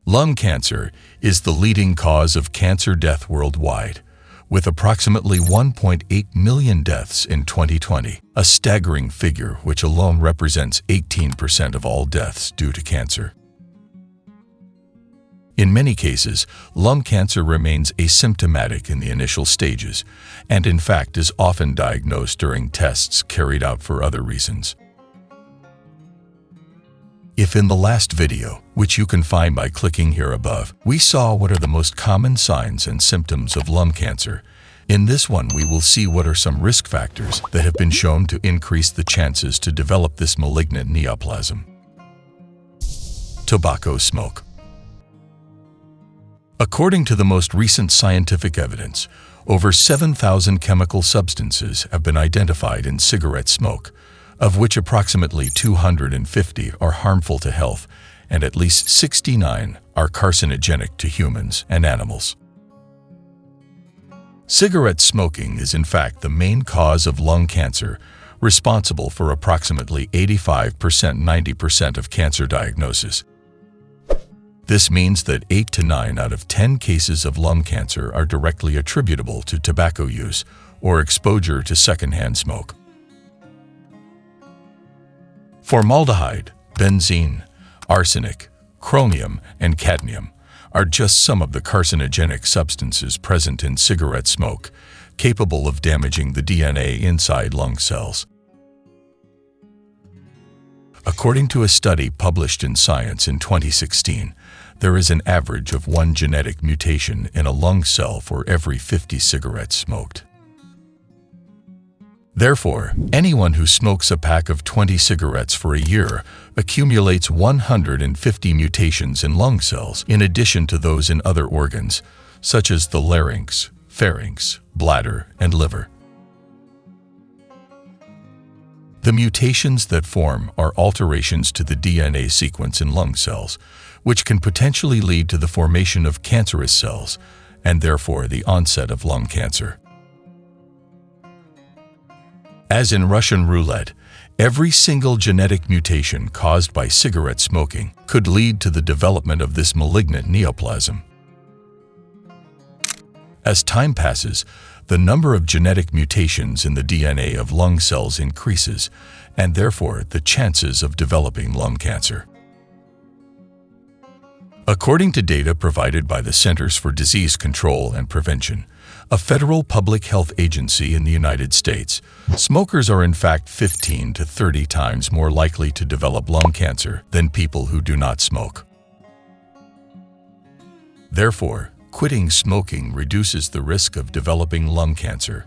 Lung cancer is the leading cause of cancer death worldwide, with approximately 1.8 million deaths in 2020, a staggering figure which alone represents 18% of all deaths due to cancer. In many cases, lung cancer remains asymptomatic in the initial stages, and in fact is often diagnosed during tests carried out for other reasons. If in the last video, which you can find by clicking here above, we saw what are the most common signs and symptoms of lung cancer, in this one we will see what are some risk factors that have been shown to increase the chances to develop this malignant neoplasm. Tobacco smoke. According to the most recent scientific evidence, over 7,000 chemical substances have been identified in cigarette smoke, of which approximately 250 are harmful to health and at least 69 are carcinogenic to humans and animals. Cigarette smoking is in fact the main cause of lung cancer, responsible for approximately 85–90% of cancer diagnoses. This means that 8 to 9 out of 10 cases of lung cancer are directly attributable to tobacco use or exposure to secondhand smoke. Formaldehyde, benzene, arsenic, chromium, and cadmium are just some of the carcinogenic substances present in cigarette smoke, capable of damaging the DNA inside lung cells. According to a study published in Science in 2016, there is an average of 1 genetic mutation in a lung cell for every 50 cigarettes smoked. Therefore, anyone who smokes a pack of 20 cigarettes for a year accumulates 150 mutations in lung cells in addition to those in other organs, such as the larynx, pharynx, bladder, and liver. The mutations that form are alterations to the DNA sequence in lung cells, which can potentially lead to the formation of cancerous cells and therefore the onset of lung cancer. As in Russian roulette, every single genetic mutation caused by cigarette smoking could lead to the development of this malignant neoplasm. As time passes, the number of genetic mutations in the DNA of lung cells increases, and therefore the chances of developing lung cancer. According to data provided by the Centers for Disease Control and Prevention, a federal public health agency in the United States, smokers are in fact 15 to 30 times more likely to develop lung cancer than people who do not smoke. Therefore, quitting smoking reduces the risk of developing lung cancer.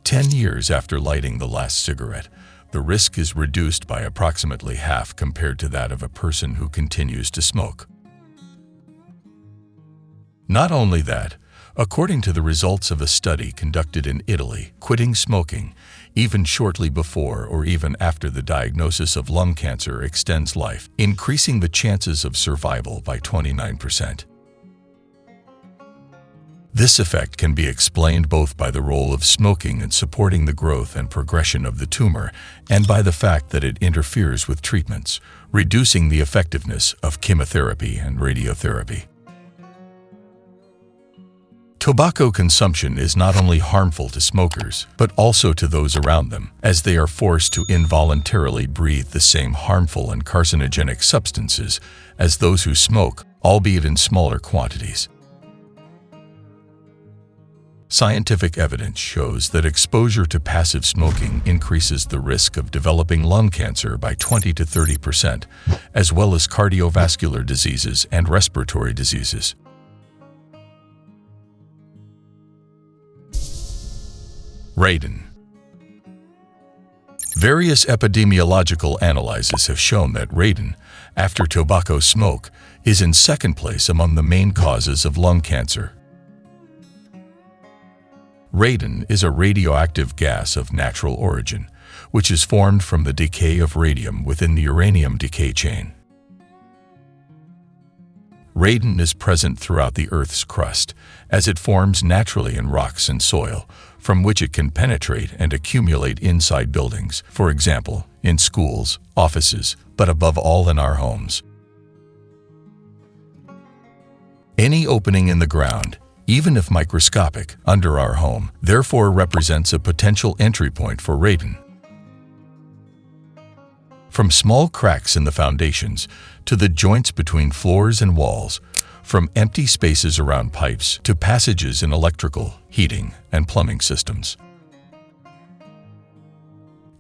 10 years after lighting the last cigarette, the risk is reduced by approximately half compared to that of a person who continues to smoke. Not only that, according to the results of a study conducted in Italy, quitting smoking, even shortly before or even after the diagnosis of lung cancer, extends life, increasing the chances of survival by 29%. This effect can be explained both by the role of smoking in supporting the growth and progression of the tumor and by the fact that it interferes with treatments, reducing the effectiveness of chemotherapy and radiotherapy. Tobacco consumption is not only harmful to smokers, but also to those around them, as they are forced to involuntarily breathe the same harmful and carcinogenic substances as those who smoke, albeit in smaller quantities. Scientific evidence shows that exposure to passive smoking increases the risk of developing lung cancer by 20 to 30%, as well as cardiovascular diseases and respiratory diseases. Radon. Various epidemiological analyses have shown that radon, after tobacco smoke, is in second place among the main causes of lung cancer. Radon is a radioactive gas of natural origin, which is formed from the decay of radium within the uranium decay chain. Radon is present throughout the Earth's crust, as it forms naturally in rocks and soil, from which it can penetrate and accumulate inside buildings, for example, in schools, offices, but above all in our homes. Any opening in the ground, even if microscopic, under our home, therefore represents a potential entry point for radon. From small cracks in the foundations to the joints between floors and walls, from empty spaces around pipes to passages in electrical, heating, and plumbing systems.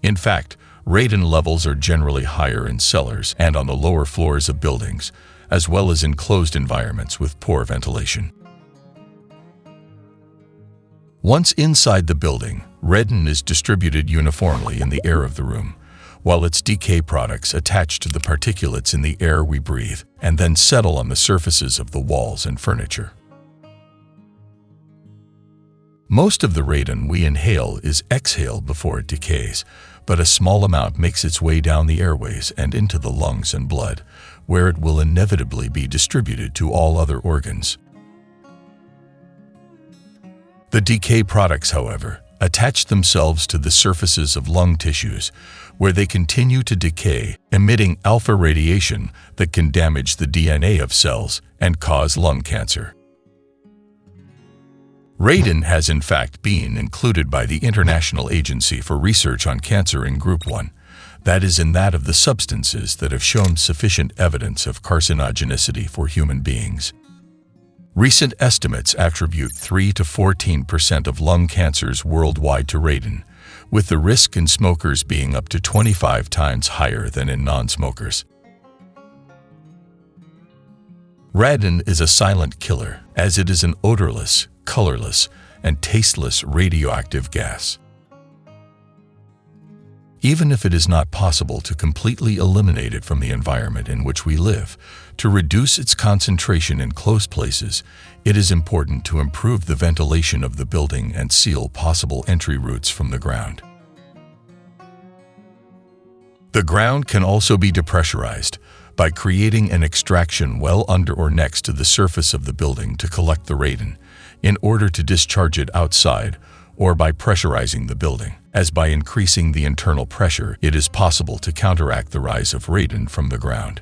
In fact, radon levels are generally higher in cellars and on the lower floors of buildings, as well as in closed environments with poor ventilation. Once inside the building, radon is distributed uniformly in the air of the room, while its decay products attach to the particulates in the air we breathe and then settle on the surfaces of the walls and furniture. Most of the radon we inhale is exhaled before it decays, but a small amount makes its way down the airways and into the lungs and blood, where it will inevitably be distributed to all other organs. The decay products, however, attach themselves to the surfaces of lung tissues, where they continue to decay, emitting alpha radiation that can damage the DNA of cells and cause lung cancer. Radon has in fact been included by the International Agency for Research on Cancer in Group 1, that is, in that of the substances that have shown sufficient evidence of carcinogenicity for human beings. Recent estimates attribute 3 to 14% of lung cancers worldwide to radon, with the risk in smokers being up to 25 times higher than in non-smokers. Radon is a silent killer, as it is an odorless, colorless, and tasteless radioactive gas. Even if it is not possible to completely eliminate it from the environment in which we live, to reduce its concentration in close places, it is important to improve the ventilation of the building and seal possible entry routes from the ground. The ground can also be depressurized by creating an extraction well under or next to the surface of the building to collect the radon, in order to discharge it outside, or by pressurizing the building, as by increasing the internal pressure, it is possible to counteract the rise of radon from the ground.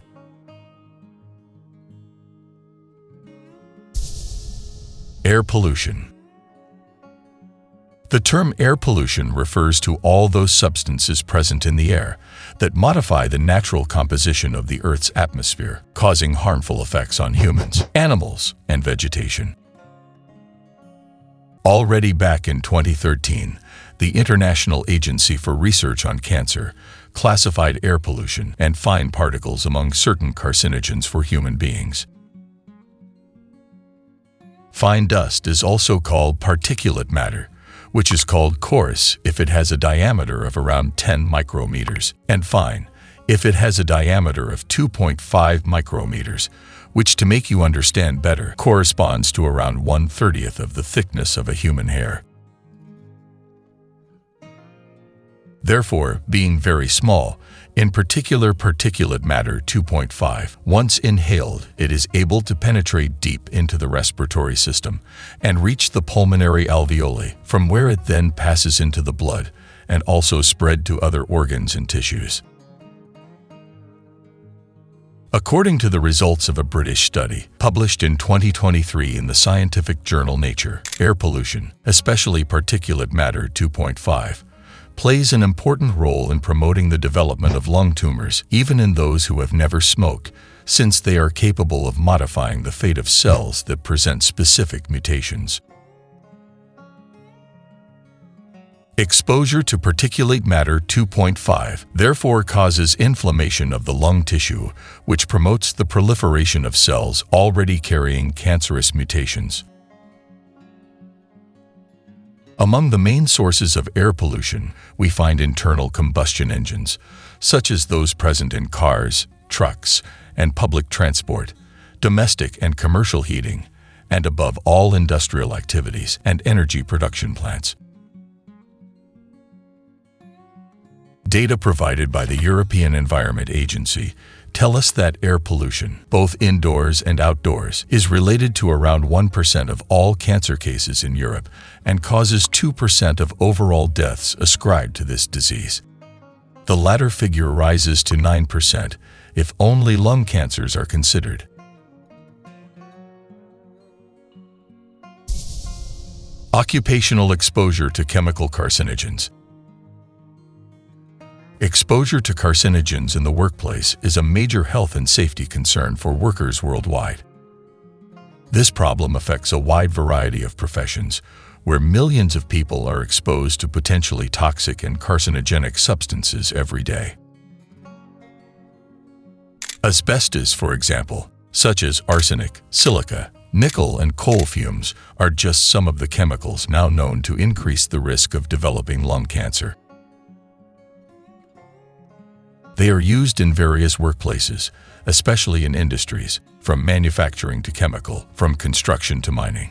Air pollution. The term air pollution refers to all those substances present in the air that modify the natural composition of the Earth's atmosphere, causing harmful effects on humans, animals, and vegetation. Already back in 2013, the International Agency for Research on Cancer classified air pollution and fine particles among certain carcinogens for human beings. Fine dust is also called particulate matter, which is called coarse if it has a diameter of around 10 micrometers, and fine if it has a diameter of 2.5 micrometers, which, to make you understand better, corresponds to around 1/30th of the thickness of a human hair. Therefore, being very small, in particular particulate matter 2.5, once inhaled, it is able to penetrate deep into the respiratory system and reach the pulmonary alveoli, from where it then passes into the blood and also spread to other organs and tissues. According to the results of a British study published in 2023 in the scientific journal Nature, air pollution, especially particulate matter 2.5, plays an important role in promoting the development of lung tumors, even in those who have never smoked, since they are capable of modifying the fate of cells that present specific mutations. Exposure to particulate matter 2.5 therefore causes inflammation of the lung tissue, which promotes the proliferation of cells already carrying cancerous mutations. Among the main sources of air pollution, we find internal combustion engines, such as those present in cars, trucks, and public transport, domestic and commercial heating, and above all industrial activities and energy production plants. Data provided by the European Environment Agency tell us that air pollution, both indoors and outdoors, is related to around 1% of all cancer cases in Europe and causes 2% of overall deaths ascribed to this disease. The latter figure rises to 9% if only lung cancers are considered. Occupational exposure to chemical carcinogens. Exposure to carcinogens in the workplace is a major health and safety concern for workers worldwide. This problem affects a wide variety of professions, where millions of people are exposed to potentially toxic and carcinogenic substances every day. Asbestos, for example, such as arsenic, silica, nickel, and coal fumes, are just some of the chemicals now known to increase the risk of developing lung cancer. They are used in various workplaces, especially in industries, from manufacturing to chemical, from construction to mining.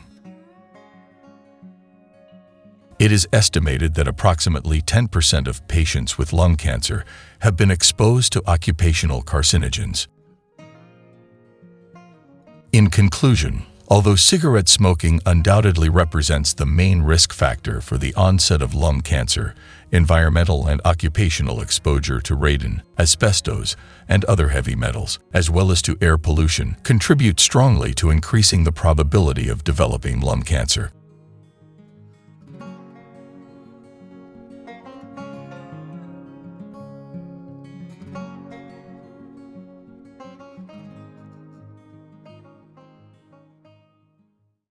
It is estimated that approximately 10% of patients with lung cancer have been exposed to occupational carcinogens. In conclusion, although cigarette smoking undoubtedly represents the main risk factor for the onset of lung cancer, environmental and occupational exposure to radon, asbestos, and other heavy metals, as well as to air pollution, contribute strongly to increasing the probability of developing lung cancer.